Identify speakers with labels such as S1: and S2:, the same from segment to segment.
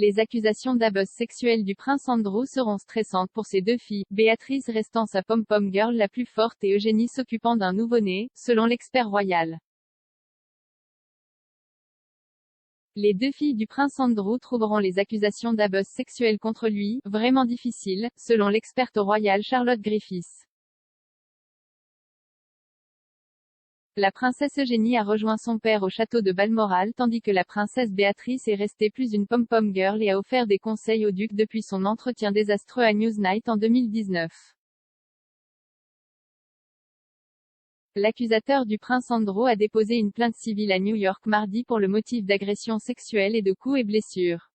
S1: Les accusations d'abus sexuel du prince Andrew seront stressantes pour ses deux filles, Béatrice restant sa pom-pom girl la plus forte et Eugénie s'occupant d'un nouveau-né, selon l'expert royal. Les deux filles du prince Andrew trouveront les accusations d'abus sexuel contre lui « vraiment difficiles », selon l'experte royale Charlotte Griffiths. La princesse Eugénie a rejoint son père au château de Balmoral tandis que la princesse Béatrice est restée plus une pom-pom girl et a offert des conseils au duc depuis son entretien désastreux à Newsnight en 2019. L'accusateur du prince Andrew a déposé une plainte civile à New York mardi pour le motif d'agression sexuelle et de coups et blessures.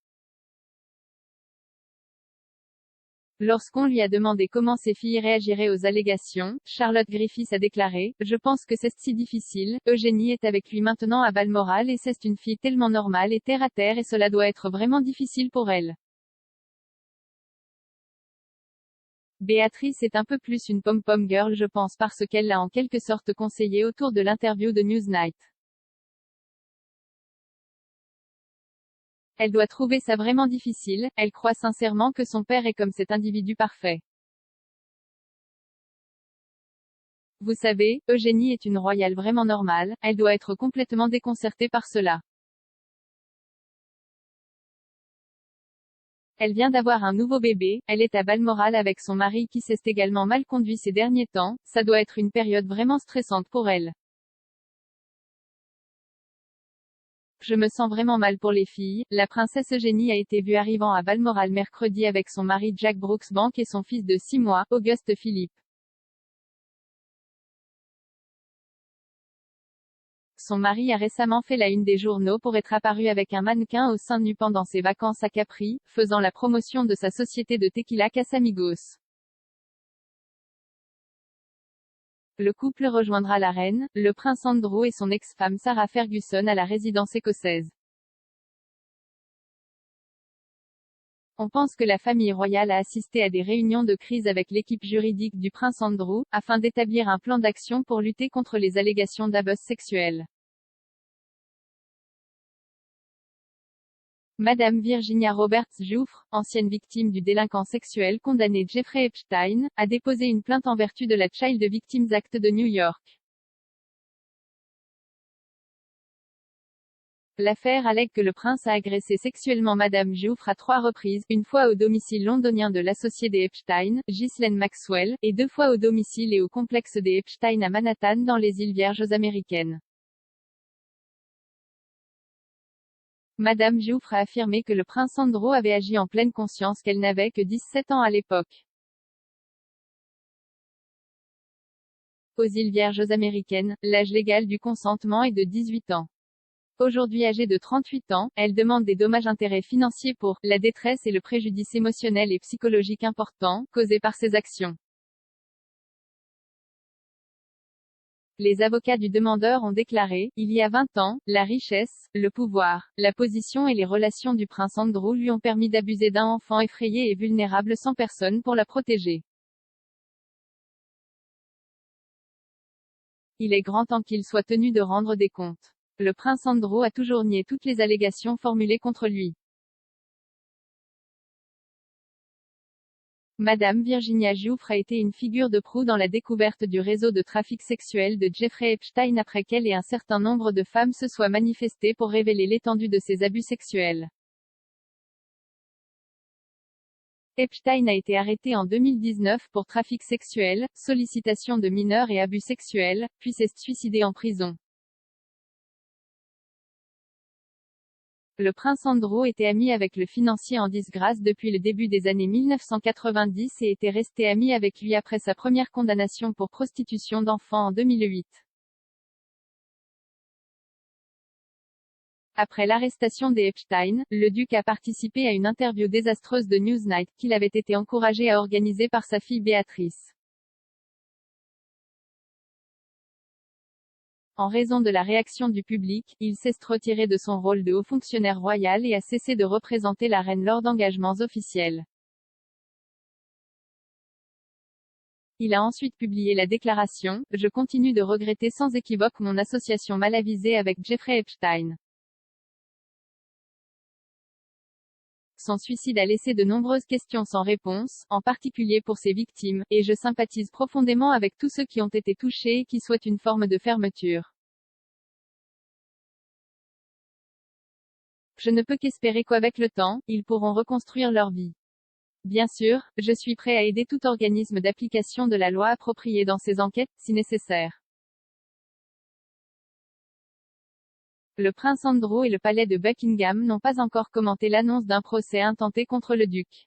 S1: Lorsqu'on lui a demandé comment ses filles réagiraient aux allégations, Charlotte Griffiths a déclaré « Je pense que c'est si difficile, Eugénie est avec lui maintenant à Balmoral et c'est une fille tellement normale et terre à terre et cela doit être vraiment difficile pour elle. Béatrice est un peu plus une pom-pom girl je pense parce qu'elle l'a en quelque sorte conseillé autour de l'interview de Newsnight. Elle doit trouver ça vraiment difficile, elle croit sincèrement que son père est comme cet individu parfait. Vous savez, Eugénie est une royale vraiment normale, elle doit être complètement déconcertée par cela. Elle vient d'avoir un nouveau bébé, elle est à Balmoral avec son mari qui s'est également mal conduit ces derniers temps, ça doit être une période vraiment stressante pour elle. Je me sens vraiment mal pour les filles. La princesse Eugénie a été vue arrivant à Balmoral mercredi avec son mari Jack Brooksbank et son fils de 6 mois, Auguste Philippe. Son mari a récemment fait la une des journaux pour être apparu avec un mannequin au sein nu pendant ses vacances à Capri, faisant la promotion de sa société de tequila Casamigos. Le couple rejoindra la reine, le prince Andrew et son ex-femme Sarah Ferguson à la résidence écossaise. On pense que la famille royale a assisté à des réunions de crise avec l'équipe juridique du prince Andrew, afin d'établir un plan d'action pour lutter contre les allégations d'abus sexuels. Madame Virginia Roberts-Giuffre, ancienne victime du délinquant sexuel condamné Jeffrey Epstein, a déposé une plainte en vertu de la Child Victims Act de New York. L'affaire allègue que le prince a agressé sexuellement Madame Giuffre à 3 reprises, une fois au domicile londonien de l'associée des Epstein, Ghislaine Maxwell, et 2 fois au domicile et au complexe des Epstein à Manhattan dans les îles Vierges américaines. Madame Giuffre a affirmé que le prince Andrew avait agi en pleine conscience qu'elle n'avait que 17 ans à l'époque. Aux îles Vierges américaines, l'âge légal du consentement est de 18 ans. Aujourd'hui âgée de 38 ans, elle demande des dommages-intérêts financiers pour la détresse et le préjudice émotionnel et psychologique important, causés par ses actions. Les avocats du demandeur ont déclaré, il y a 20 ans, la richesse, le pouvoir, la position et les relations du prince Andrew lui ont permis d'abuser d'un enfant effrayé et vulnérable sans personne pour la protéger. Il est grand temps qu'il soit tenu de rendre des comptes. Le prince Andrew a toujours nié toutes les allégations formulées contre lui. Madame Virginia Giuffre a été une figure de proue dans la découverte du réseau de trafic sexuel de Jeffrey Epstein après qu'elle et un certain nombre de femmes se soient manifestées pour révéler l'étendue de ses abus sexuels. Epstein a été arrêté en 2019 pour trafic sexuel, sollicitation de mineurs et abus sexuels, puis s'est suicidé en prison. Le prince Andrew était ami avec le financier en disgrâce depuis le début des années 1990 et était resté ami avec lui après sa première condamnation pour prostitution d'enfants en 2008. Après l'arrestation des Epstein, le duc a participé à une interview désastreuse de Newsnight, qu'il avait été encouragé à organiser par sa fille Béatrice. En raison de la réaction du public, il s'est retiré de son rôle de haut fonctionnaire royal et a cessé de représenter la reine lors d'engagements officiels. Il a ensuite publié la déclaration « Je continue de regretter sans équivoque mon association mal avisée avec Jeffrey Epstein. son suicide a laissé de nombreuses questions sans réponse, en particulier pour ses victimes, et je sympathise profondément avec tous ceux qui ont été touchés et qui souhaitent une forme de fermeture. Je ne peux qu'espérer qu'avec le temps, ils pourront reconstruire leur vie. Bien sûr, je suis prêt à aider tout organisme d'application de la loi approprié dans ces enquêtes, si nécessaire. Le prince Andrew et le palais de Buckingham n'ont pas encore commenté l'annonce d'un procès intenté contre le duc.